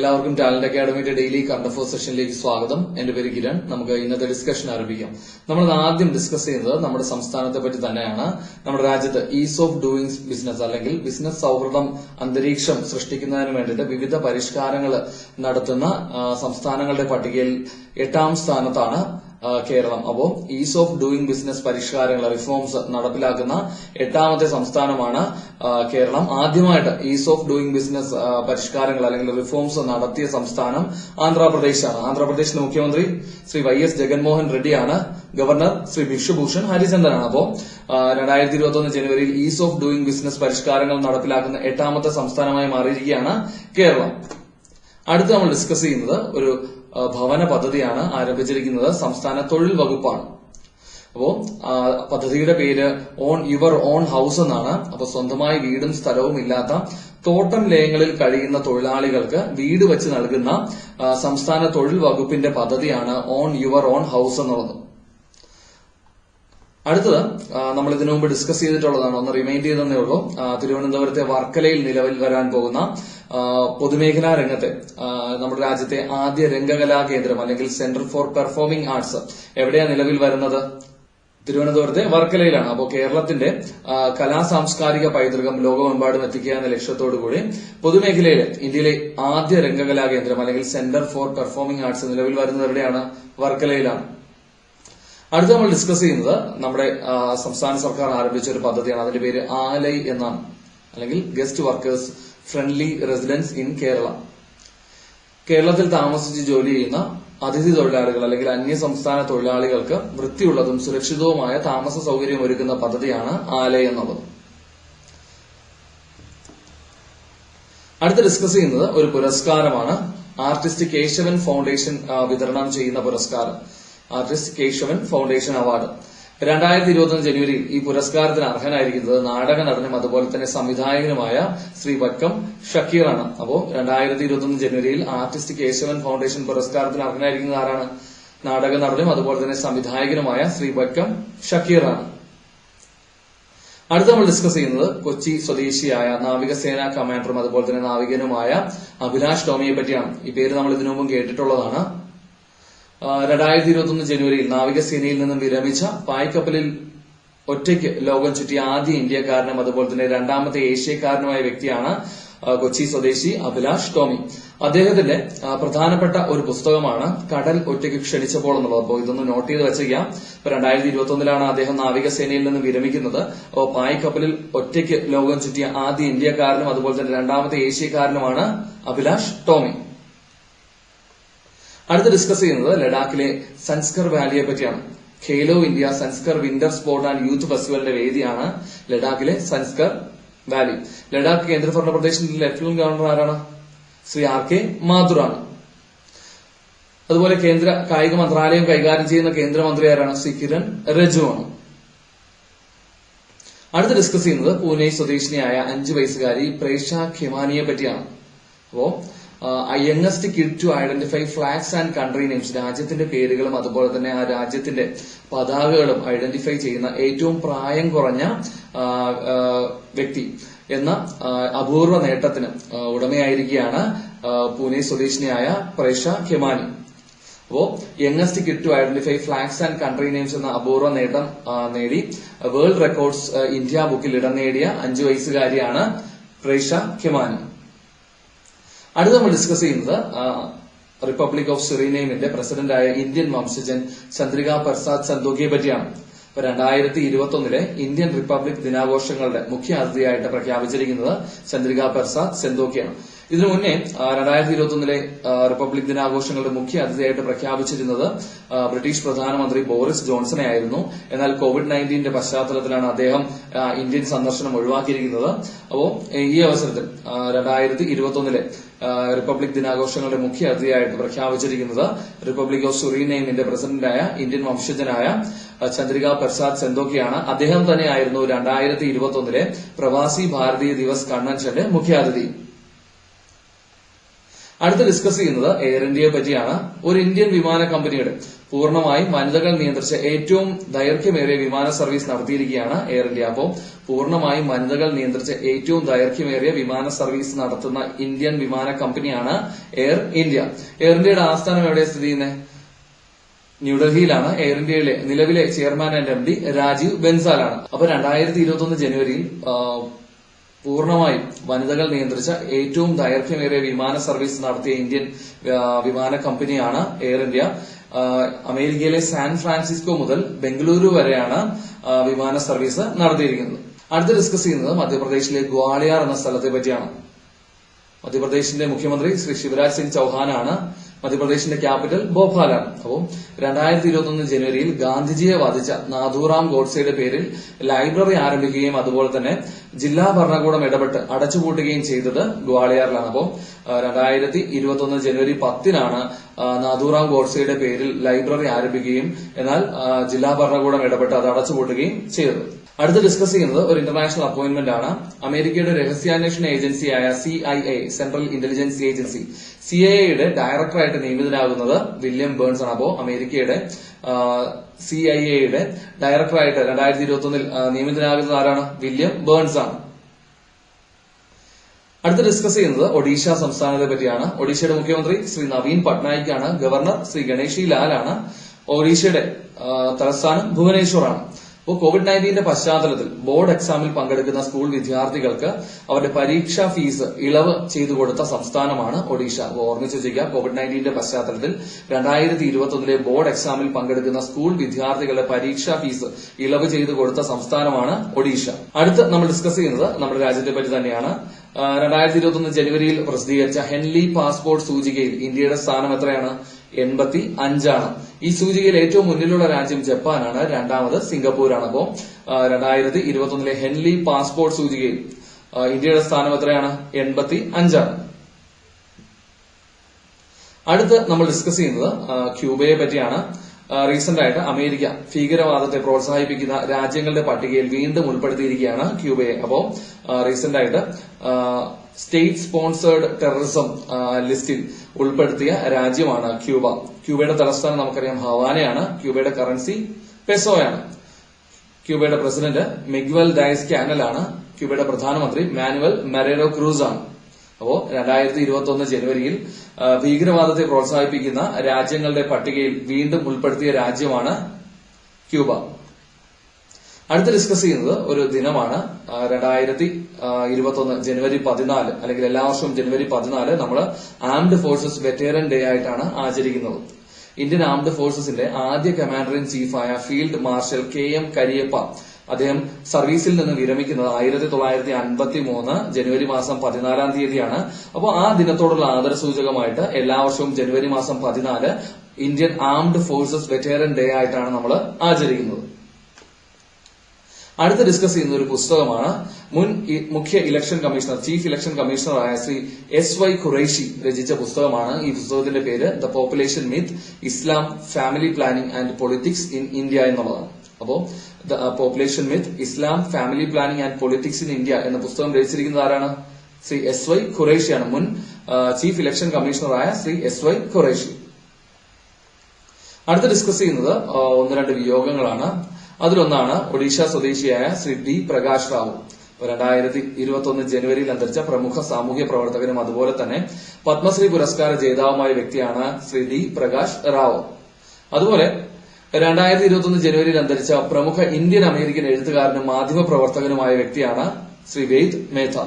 എല്ലാവർക്കും ടാലന്റ് അക്കാഡമിയുടെ daily current affairs സെഷനിലേക്ക് സ്വാഗതം. എന്റെ പേര് കിരൺ. നമുക്ക് ഇന്നത്തെ ഡിസ്കഷൻ ആരംഭിക്കാം. നമ്മൾ ആദ്യം ഡിസ്കസ് ചെയ്യുന്നത് നമ്മുടെ സംസ്ഥാനത്തെ പറ്റി തന്നെയാണ്. നമ്മുടെ രാജ്യത്ത് ഈസ് ഓഫ് ഡൂയിങ് ബിസിനസ് അല്ലെങ്കിൽ ബിസിനസ് സൗഹൃദം അന്തരീക്ഷം സൃഷ്ടിക്കുന്നതിന് വേണ്ടിയിട്ട് വിവിധ പരിഷ്കാരങ്ങൾ നടത്തുന്ന സംസ്ഥാനങ്ങളുടെ പട്ടികയിൽ 8ാം സ്ഥാനത്താണ് കേരളം. അപ്പോൾ ഈസ് ഓഫ് ഡൂയിങ് ബിസിനസ് പരിഷ്കാരങ്ങൾ റിഫോംസ് നടപ്പിലാക്കുന്ന 8ാമത്തെ സംസ്ഥാനമാണ് കേരളം. ആദ്യമായിട്ട് ഈസ് ഓഫ് ഡൂയിങ് ബിസിനസ് പരിഷ്കാരങ്ങൾ അല്ലെങ്കിൽ റിഫോംസ് നടത്തിയ സംസ്ഥാനം ആന്ധ്രാപ്രദേശാണ്. ആന്ധ്രാപ്രദേശിലെ മുഖ്യമന്ത്രി ശ്രീ YS ജഗൻമോഹൻ റെഡ്ഡിയാണ്. ഗവർണർ ശ്രീ ബിശ്വഭൂഷൺ ഹരിചന്ദനാണ്. അപ്പോൾ 2021 ജനുവരിയിൽ ഈസ് ഓഫ് ഡൂയിങ് ബിസിനസ് പരിഷ്കാരങ്ങൾ നടപ്പിലാക്കുന്ന 8ാമത്തെ സംസ്ഥാനമായി മാറിയിരിക്കുകയാണ് കേരളം. അടുത്ത് നമ്മൾ ഡിസ്കസ് ചെയ്യുന്നത് ഒരു ഭവന പദ്ധതിയാണ് ആരംഭിച്ചിരിക്കുന്നത്. സംസ്ഥാന തൊഴിൽ വകുപ്പാണ്. അപ്പോ പദ്ധതിയുടെ പേര് ഓൺ യുവർ ഓൺ ഹൌസ് എന്നാണ്. അപ്പൊ സ്വന്തമായി വീടും സ്ഥലവും ഇല്ലാത്ത തോട്ടം ലയങ്ങളിൽ കഴിയുന്ന തൊഴിലാളികൾക്ക് വീട് വെച്ച് നൽകുന്ന സംസ്ഥാന തൊഴിൽ വകുപ്പിന്റെ പദ്ധതിയാണ് ഓൺ യുവർ ഓൺ ഹൌസ് എന്നുള്ളത്. അടുത്തത് നമ്മൾ ഇതിനു മുമ്പ് ഡിസ്കസ് ചെയ്തിട്ടുള്ളതാണ്, ഒന്ന് റിമൈൻഡ് ചെയ്തേ ഉള്ളൂ. തിരുവനന്തപുരത്തെ വർക്കലയിൽ നിലവിൽ വരാൻ പോകുന്ന പൊതുമേഖലാ രംഗത്തെ നമ്മുടെ രാജ്യത്തെ ആദ്യ രംഗകലാ കേന്ദ്രം അല്ലെങ്കിൽ സെന്റർ ഫോർ പെർഫോമിംഗ് ആർട്സ് എവിടെയാണ് നിലവിൽ വരുന്നത്? തിരുവനന്തപുരത്തെ വർക്കലയിലാണ്. അപ്പോൾ കേരളത്തിന്റെ കലാ സാംസ്കാരിക പൈതൃകം ലോകമെമ്പാടും എത്തിക്കുക എന്ന ലക്ഷ്യത്തോടു കൂടി പൊതുമേഖലയിലെ ഇന്ത്യയിലെ ആദ്യ രംഗകലാ കേന്ദ്രം അല്ലെങ്കിൽ സെന്റർ ഫോർ പെർഫോമിംഗ് ആർട്സ് നിലവിൽ വരുന്നത് എവിടെയാണ്? വർക്കലയിലാണ്. അടുത്ത നമ്മൾ ഡിസ്കസ് ചെയ്യുന്നത് നമ്മുടെ സംസ്ഥാന സർക്കാർ ആരംഭിച്ച ഒരു പദ്ധതിയാണ്. അതിന്റെ പേര് ആലൈ എന്നാണ്, അല്ലെങ്കിൽ guest workers friendly residence in Kerala. കേരളത്തിൽ താമസിച്ച് ജോലി ചെയ്യുന്ന അതിഥി തൊഴിലാളികൾ അല്ലെങ്കിൽ അന്യ സംസ്ഥാന തൊഴിലാളികൾക്ക് വൃത്തിയുള്ളതും സുരക്ഷിതവുമായ താമസ സൗകര്യം ഒരുക്കുന്ന പദ്ധതിയാണ് ആലൈ എന്നുള്ളത്. അടുത്ത് ഡിസ്കസ് ചെയ്യുന്നത് ഒരു പുരസ്കാരമാണ്. ആർട്ടിസ്റ്റ് കേശവൻ ഫൗണ്ടേഷൻ വിതരണം ചെയ്യുന്ന പുരസ്കാരം, ആർട്ടിസ്റ്റ് കേശവൻ ഫൗണ്ടേഷൻ അവാർഡ്. 2021 ജനുവരിയിൽ ഈ പുരസ്കാരത്തിന് അർഹനായിരിക്കുന്നത് നാടക നടനും അതുപോലെ തന്നെ സംവിധായകനുമായ ശ്രീ വക്കം ഷക്കീറാണ്. അപ്പോ 2021 ജനുവരിയിൽ ആർട്ടിസ്റ്റ് കേശവൻ ഫൗണ്ടേഷൻ പുരസ്കാരത്തിന് അർഹനായിരിക്കുന്നത് ആരാണ്? നാടക നടനും അതുപോലെ തന്നെ സംവിധായകനുമായ ശ്രീ വക്കം ഷക്കീറാണ്. അടുത്ത നമ്മൾ ഡിസ്കസ് ചെയ്യുന്നത് കൊച്ചി സ്വദേശിയായ നാവികസേനാ കമാൻഡറും അതുപോലെ തന്നെ നാവികനുമായ അഭിലാഷ് ടോമിയെ പറ്റിയാണ്. ഈ പേര് നമ്മൾ ഇതിനു മുമ്പ് കേട്ടിട്ടുള്ളതാണ്. 2021 ജനുവരിയിൽ നാവികസേനയിൽ നിന്നും വിരമിച്ച പായ്ക്കപ്പലിൽ ഒറ്റയ്ക്ക് ലോകം ചുറ്റിയ ആദ്യ ഇന്ത്യക്കാരനും അതുപോലെ തന്നെ രണ്ടാമത്തെ ഏഷ്യക്കാരനുമായ വ്യക്തിയാണ് കൊച്ചി സ്വദേശി അഭിലാഷ് ടോമി. അദ്ദേഹത്തിന്റെ പ്രധാനപ്പെട്ട ഒരു പുസ്തകമാണ് കടൽ ഒറ്റയ്ക്ക് ക്ഷണിച്ചപ്പോൾ എന്നുള്ളത്. അപ്പോൾ ഇതൊന്ന് നോട്ട് ചെയ്ത് വെച്ചേക്കാം. 2021 അദ്ദേഹം നാവികസേനയിൽ നിന്ന് വിരമിക്കുന്നത്. അപ്പോൾ പായ്ക്കപ്പലിൽ ഒറ്റയ്ക്ക് ലോകം ചുറ്റിയ ആദ്യ ഇന്ത്യക്കാരനും അതുപോലെ തന്നെ രണ്ടാമത്തെ ഏഷ്യക്കാരനുമാണ് അഭിലാഷ് ടോമി. അടുത്ത് ഡിസ്കസ് ചെയ്യുന്നത് ലഡാക്കിലെ സൻസ്കർ വാലിയെ പറ്റിയാണ്. Khelo India Zanskar winter sport and youth ഫെസ്റ്റിവലിന്റെ വേദിയാണ് ലഡാക്കിലെ സൻസ്കർ വാലി. ലഡാക്ക് കേന്ദ്രഭരണ പ്രദേശത്തിന്റെ ലഫ്റ്റനന്റ് ഗവർണർ ആരാണ്? ശ്രീ RK മാഥുറാണ്. അതുപോലെ കേന്ദ്ര കായിക മന്ത്രാലയം കൈകാര്യം ചെയ്യുന്ന കേന്ദ്രമന്ത്രി ആരാണ്? ശ്രീ കിരൺ റിജിജുവാണ്. അടുത്ത് ഡിസ്കസ് ചെയ്യുന്നത് പൂനെ സ്വദേശിനിയായ 5 വയസ്സുകാരി പ്രേഷ ഖിമാനിയെ പറ്റിയാണ്. അപ്പോ youngest kid to identify flags and country names, രാജ്യത്തിന്റെ പേരുകളും അതുപോലെ തന്നെ ആ രാജ്യത്തിന്റെ പതാകകളും ഐഡന്റിഫൈ ചെയ്യുന്ന ഏറ്റവും പ്രായം കുറഞ്ഞ വ്യക്തി എന്ന അപൂർവ നേട്ടത്തിന് ഉടമയായിരിക്കുകയാണ് പൂനെ സ്വദേശിനിയായ പ്രേഷ ഖിമാനി. അപ്പോ youngest kid to identify flags and country names എന്ന അപൂർവ നേട്ടം നേടി വേൾഡ് റെക്കോർഡ്സ് ഇന്ത്യ ബുക്കിൽ ഇടം നേടിയ 5 വയസ്സുകാരിയാണ് പ്രേഷ ഖിമാനി. അടുത്ത നമ്മൾ ഡിസ്കസ് ചെയ്യുന്നത് റിപ്പബ്ലിക് ഓഫ് സുറിനെയിമിന്റെ പ്രസിഡന്റായ ഇന്ത്യൻ വംശജൻ ചന്ദ്രിക പെർസാദ് സന്തോഖിയെ പറ്റിയാണ്. 2021 ഇന്ത്യൻ റിപ്പബ്ലിക് ദിനാഘോഷങ്ങളുടെ മുഖ്യ അതിഥിയായിട്ട് പ്രഖ്യാപിച്ചിരിക്കുന്നത് ചന്ദ്രിക പെർസാദ് സന്തോഖിയാണ്. ഇതിനു മുന്നേ 2021 റിപ്പബ്ലിക് ദിനാഘോഷങ്ങളുടെ മുഖ്യ അതിഥിയായിട്ട് പ്രഖ്യാപിച്ചിരുന്നത് ബ്രിട്ടീഷ് പ്രധാനമന്ത്രി ബോറിസ് ജോൺസനെ ആയിരുന്നു. എന്നാൽ COVID-19 പശ്ചാത്തലത്തിലാണ് അദ്ദേഹം ഇന്ത്യൻ സന്ദർശനം ഒഴിവാക്കിയിരിക്കുന്നത്. അപ്പോൾ ഈ അവസരത്തിൽ 2021 റിപ്പബ്ലിക് ദിനാഘോഷങ്ങളുടെ മുഖ്യ അതിഥിയായിട്ട് പ്രഖ്യാപിച്ചിരിക്കുന്നത് റിപ്പബ്ലിക് ഓഫ് സുറിനെയിമിന്റെ പ്രസിഡന്റായ ഇന്ത്യൻ വംശജനായ ചന്ദ്രിക പെർസാദ് സന്തോഖിയാണ്. അദ്ദേഹം തന്നെയായിരുന്നു 2021 പ്രവാസി ഭാരതീയ ദിവസ് കൺവെൻഷന്റെ മുഖ്യാതിഥി. അടുത്ത് ഡിസ്കസ് ചെയ്യുന്നത് എയർ ഇന്ത്യയെ പറ്റിയാണ്. ഒരു ഇന്ത്യൻ വിമാന കമ്പനിയുടെ പൂർണ്ണമായും വനിതകൾ നിയന്ത്രിച്ച ഏറ്റവും ദൈർഘ്യമേറിയ വിമാന സർവീസ് നടത്തിയിരിക്കുകയാണ് എയർ ഇന്ത്യ. അപ്പോൾ പൂർണ്ണമായും വനിതകൾ നിയന്ത്രിച്ച ഏറ്റവും ദൈർഘ്യമേറിയ വിമാന സർവീസ് നടത്തുന്ന ഇന്ത്യൻ വിമാന കമ്പനിയാണ് എയർ ഇന്ത്യ. എയർ ഇന്ത്യയുടെ ആസ്ഥാനം എവിടെയാണ് സ്ഥിതി ചെയ്യുന്നത്? ന്യൂഡൽഹിയിലാണ്. എയർ ഇന്ത്യയിലെ നിലവിലെ ചെയർമാൻ ആൻഡ് MD രാജീവ് ബൻസാലാണ്. അപ്പൊ 2021 ജനുവരിയിൽ പൂർണ്ണമായും വനിതകൾ നിയന്ത്രിച്ച ഏറ്റവും ദൈർഘ്യമേറിയ വിമാന സർവീസ് നടത്തിയ ഇന്ത്യൻ വിമാന കമ്പനിയാണ് എയർ ഇന്ത്യ. അമേരിക്കയിലെ സാൻ ഫ്രാൻസിസ്കോ മുതൽ ബംഗളൂരു വരെയാണ് വിമാന സർവീസ് നടത്തിയിരിക്കുന്നത്. അടുത്ത് ഡിസ്കസ് ചെയ്യുന്നത് മധ്യപ്രദേശിലെ ഗ്വാളിയാർ എന്ന സ്ഥലത്തെ പറ്റിയാണ്. മധ്യപ്രദേശിന്റെ മുഖ്യമന്ത്രി ശ്രീ ശിവരാജ് സിംഗ് ചൌഹാനാണ്. മധ്യപ്രദേശിന്റെ ക്യാപിറ്റൽ ഭോപ്പാലാണ്. അപ്പോൾ 2021 ജനുവരിയിൽ ഗാന്ധിജിയെ വധിച്ച നാഥുറാം ഗോഡ്സെയുടെ പേരിൽ ലൈബ്രറി ആരംഭിക്കുകയും അതുപോലെ തന്നെ ജില്ലാ ഭരണകൂടം ഇടപെട്ട് അടച്ചുപൂട്ടുകയും ചെയ്തത് ഗ്വാളിയാറിലാണ്. അപ്പോൾ 2021 ജനുവരി 10-നാണ് നാഥുറാം ഗോഡ്സെയുടെ പേരിൽ ലൈബ്രറി ആരംഭിക്കുകയും എന്നാൽ ജില്ലാ ഭരണകൂടം ഇടപെട്ട് അത് അടച്ചുപൂട്ടുകയും ചെയ്തത്. അടുത്ത് ഡിസ്കസ് ചെയ്യുന്നത് ഒരു ഇന്റർനാഷണൽ അപ്പോയിന്റ്മെന്റ് ആണ്. അമേരിക്കയുടെ രഹസ്യാന്വേഷണ ഏജൻസിയായ CIA, സെൻട്രൽ ഇന്റലിജൻസ് ഏജൻസി, CIA-യുടെ ഡയറക്ടറായിട്ട് നിയമിതനാകുന്നത് വില്യം ബേൺസ് ആണ്. അപ്പോൾ അമേരിക്കയുടെ CIA-യുടെ ഡയറക്ടറായിട്ട് 2021 നിയമിതനാകുന്നത് ആരാണ്? വില്യം ബേൺസ് ആണ്. അടുത്ത് ഡിസ്കസ് ചെയ്യുന്നത് ഒഡീഷ സംസ്ഥാനത്തെ പറ്റിയാണ്. ഒഡീഷയുടെ മുഖ്യമന്ത്രി ശ്രീ നവീൻ പട്നായിക് ആണ്. ഗവർണർ ശ്രീ ഗണേഷി ലാലാണ്. ഒഡീഷയുടെ തലസ്ഥാനം ഭുവനേശ്വറാണ്. അപ്പോൾ COVID-19 പശ്ചാത്തലത്തിൽ ബോർഡ് എക്സാമിൽ പങ്കെടുക്കുന്ന സ്കൂൾ വിദ്യാർത്ഥികൾക്ക് അവരുടെ പരീക്ഷാ ഫീസ് ഇളവ് ചെയ്തു കൊടുത്ത സംസ്ഥാനമാണ് ഒഡീഷ. അപ്പോൾ ഓർമ്മിച്ചു വെച്ചിരിക്കുക, COVID-19 പശ്ചാത്തലത്തിൽ 2021 ബോർഡ് എക്സാമിൽ പങ്കെടുക്കുന്ന സ്കൂൾ വിദ്യാർത്ഥികളുടെ പരീക്ഷാ ഫീസ് ഇളവ് ചെയ്തു കൊടുത്ത സംസ്ഥാനമാണ് ഒഡീഷ. അടുത്ത് നമ്മൾ ഡിസ്കസ് ചെയ്യുന്നത് നമ്മുടെ രാജ്യത്തെ പറ്റി തന്നെയാണ്. 2021 ജനുവരിയിൽ പ്രസിദ്ധീകരിച്ച ഹെൻലി പാസ്പോർട്ട് സൂചികയിൽ ഇന്ത്യയുടെ സ്ഥാനം എത്രയാണ്? 85ആണ്. ഈ സൂചികയിൽ ഏറ്റവും മുന്നിലുള്ള രാജ്യം ജപ്പാനാണ്. രണ്ടാമത് സിംഗപ്പൂരാണ്. അപ്പോൾ 2021 ഹെൻലി പാസ്പോർട്ട് സൂചികയിൽ ഇന്ത്യയുടെ സ്ഥാനം എത്രയാണ്? 85ആണ്. അടുത്ത് നമ്മൾ ഡിസ്കസ് ചെയ്യുന്നത് ക്യൂബയെ പറ്റിയാണ്. റീസെന്റ് ആയിട്ട് അമേരിക്ക ഭീകരവാദത്തെ പ്രോത്സാഹിപ്പിക്കുന്ന രാജ്യങ്ങളുടെ പട്ടികയിൽ വീണ്ടും ഉൾപ്പെടുത്തിയിരിക്കുകയാണ് ക്യൂബയെ. അപ്പോൾ റീസെന്റ് ആയിട്ട് സ്റ്റേറ്റ് സ്പോൺസേർഡ് ടെററിസം ലിസ്റ്റിൽ ഉൾപ്പെടുത്തിയ രാജ്യമാണ് ക്യൂബ. ക്യൂബയുടെ തലസ്ഥാനം നമുക്കറിയാം ഹവാനയാണ്. ക്യൂബയുടെ കറൻസി പെസോയാണ്. ക്യൂബയുടെ പ്രസിഡന്റ് മിഗ്വൽ ഡയസ് കാനലാണ്. ക്യൂബയുടെ പ്രധാനമന്ത്രി മാനുവൽ മൊറേനോ ക്രൂസ് ആണ്. അപ്പോ 2021 ജനുവരിയിൽ ഭീകരവാദത്തെ പ്രോത്സാഹിപ്പിക്കുന്ന രാജ്യങ്ങളുടെ പട്ടികയിൽ വീണ്ടും ഉൾപ്പെടുത്തിയ രാജ്യമാണ് ക്യൂബ. അടുത്ത് ഡിസ്കസ് ചെയ്യുന്നത് ഒരു ദിനമാണ്. 2021 ജനുവരി 14 അല്ലെങ്കിൽ എല്ലാ വർഷവും ജനുവരി 14 നമ്മൾ ആംഡ് ഫോഴ്സസ് വെറ്ററൻ ഡേ ആയിട്ടാണ് ആചരിക്കുന്നത്. ഇന്ത്യൻ ആംഡ് ഫോഴ്സസിന്റെ ആദ്യ കമാൻഡർ ഇൻ ചീഫായ ഫീൽഡ് മാർഷൽ KM കരിയപ്പ അദ്ദേഹം സർവീസിൽ നിന്ന് വിരമിക്കുന്നത് 1953 ജനുവരി മാസം 14-ാം തീയതിയാണ്. അപ്പോൾ ആ ദിനത്തോടുള്ള ആദരസൂചകമായിട്ട് എല്ലാ വർഷവും ജനുവരി മാസം 14 Indian armed forces veteran day ആയിട്ടാണ് നമ്മൾ ആചരിക്കുന്നത്. അടുത്ത് ഡിസ്കസ് ചെയ്യുന്ന ഒരു പുസ്തകമാണ്. മുൻ മുഖ്യ ഇലക്ഷൻ കമ്മീഷണർ, ചീഫ് ഇലക്ഷൻ കമ്മീഷണറായ ശ്രീ SY ഖുറൈഷി രചിച്ച പുസ്തകമാണ്. ഈ പുസ്തകത്തിന്റെ പേര് the population myth, Islam, family planning and politics in India എന്നുള്ളതാണ്. അപ്പോ the population myth, Islam, family planning and politics in India എന്ന പുസ്തകം രചിച്ചിരിക്കുന്നത് ആരാണ്? ശ്രീ SY ഖുറൈഷിയാണ്. മുൻ ചീഫ് ഇലക്ഷൻ കമ്മീഷണറായ ശ്രീ SY ഖുറൈഷി. അടുത്ത് ഡിസ്കസ് ചെയ്യുന്നത് ഒന്ന് രണ്ട് വിയോഗങ്ങളാണ്. അതിലൊന്നാണ് ഒഡീഷ സ്വദേശിയായ ശ്രീ D പ്രകാശ് റാവു. 2021 ജനുവരിയിൽ അന്തരിച്ച പ്രമുഖ സാമൂഹ്യ പ്രവർത്തകനും അതുപോലെ തന്നെ പത്മശ്രീ പുരസ്കാര ജേതാവുമായ വ്യക്തിയാണ് ശ്രീ D പ്രകാശ് റാവു. അതുപോലെ 2021 ജനുവരിയിൽ അന്തരിച്ച പ്രമുഖ ഇന്ത്യൻ അമേരിക്കൻ എഴുത്തുകാരനും മാധ്യമ പ്രവർത്തകനുമായ വ്യക്തിയാണ് ശ്രീ വെയ്ദ് മേത്ത.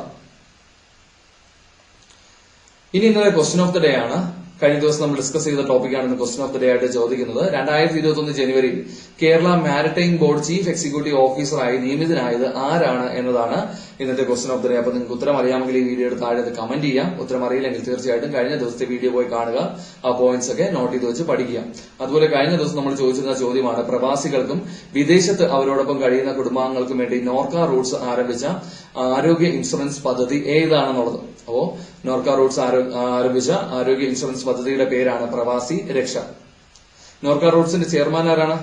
ഇനി ഇന്നലെ ക്വസ്റ്റ്യൻ ഓഫ് ദി ഡേ ആണ്. കഴിഞ്ഞ ദിവസം നമ്മൾ ഡിസ്കസ് ചെയ്ത ടോപ്പിക്കാണ് ക്വസ്റ്റ്യൻ ഓഫ് ദി ഡേ ആയിട്ട് ചോദിക്കുന്നത്. 2021 ജനുവരിയിൽ Kerala maritime board chief executive ഓഫീസറായി നിയമിതനായത് ആരാണ് എന്നതാണ് ഇന്നത്തെ ക്വസ്റ്റ്യൻ ഓഫ് ദി ഡേ. അപ്പൊ നിങ്ങൾക്ക് ഉത്തരം അറിയാമെങ്കിൽ ഈ വീഡിയോയുടെ താഴെ കമന്റ് ചെയ്യാം. ഉത്തരം അറിയില്ലെങ്കിൽ തീർച്ചയായിട്ടും കഴിഞ്ഞ ദിവസത്തെ വീഡിയോ പോയി കാണുക. ആ പോയിന്റ്സ് ഒക്കെ നോട്ട് ചെയ്ത് വെച്ച് പഠിക്കുക. അതുപോലെ കഴിഞ്ഞ ദിവസം നമ്മൾ ചോദിച്ചിരുന്ന ചോദ്യമാണ് പ്രവാസികൾക്കും വിദേശത്ത് അവരോടൊപ്പം കഴിയുന്ന കുടുംബാംഗങ്ങൾക്കും വേണ്ടി നോർക്ക റൂട്ട്സ് ആരംഭിച്ച ആരോഗ്യ ഇൻഷുറൻസ് പദ്ധതി ഏതാണെന്നുള്ളത്. അപ്പോ നോർക്ക റൂട്ട്സ് ആരംഭിച്ച ആരോഗ്യ ഇൻഷുറൻസ് പദ്ധതിയുടെ പേരാണ് പ്രവാസി രക്ഷ. നോർക്ക റൂട്ട്സിന്റെ ചെയർമാൻ ആരാണ്?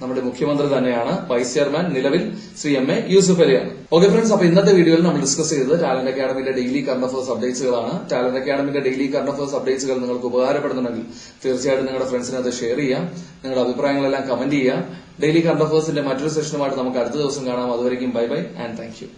നമ്മുടെ മുഖ്യമന്ത്രി തന്നെയാണ്. വൈസ് ചെയർമാൻ നിലവിൽ ശ്രീ MA യൂസുഫ് അലിയാണ്. ഓക്കെ ഫ്രണ്ട്സ്, അപ്പൊ ഇന്നത്തെ വീഡിയോയിൽ നമ്മൾ ഡിസ്കസ് ചെയ്തത് ടാലന്റ് അക്കാഡമിയുടെ ഡെയിലി കറണ്ട് അഫയേഴ്സ് അപ്ഡേറ്റ്സുകളാണ്. ടാലന്റ് അക്കാഡമിയുടെ ഡെയിലി കറണ്ട് അഫയേഴ്സ് അപ്ഡേറ്റ്സുകൾ നിങ്ങൾക്ക് ഉപകാരപ്പെടുന്നുണ്ടെങ്കിൽ തീർച്ചയായിട്ടും നിങ്ങളുടെ ഫ്രണ്ട്സിന് അത് ഷെയർ ചെയ്യാം. നിങ്ങളുടെ അഭിപ്രായങ്ങളെല്ലാം കമന്റ് ചെയ്യാം. ഡെയിലി കറണ്ട് അഫയേഴ്സിന്റെ മറ്റൊരു സെഷനുമായിട്ട് നമുക്ക് അടുത്ത ദിവസം കാണാം. അതുവരെയും bye bye and thank U.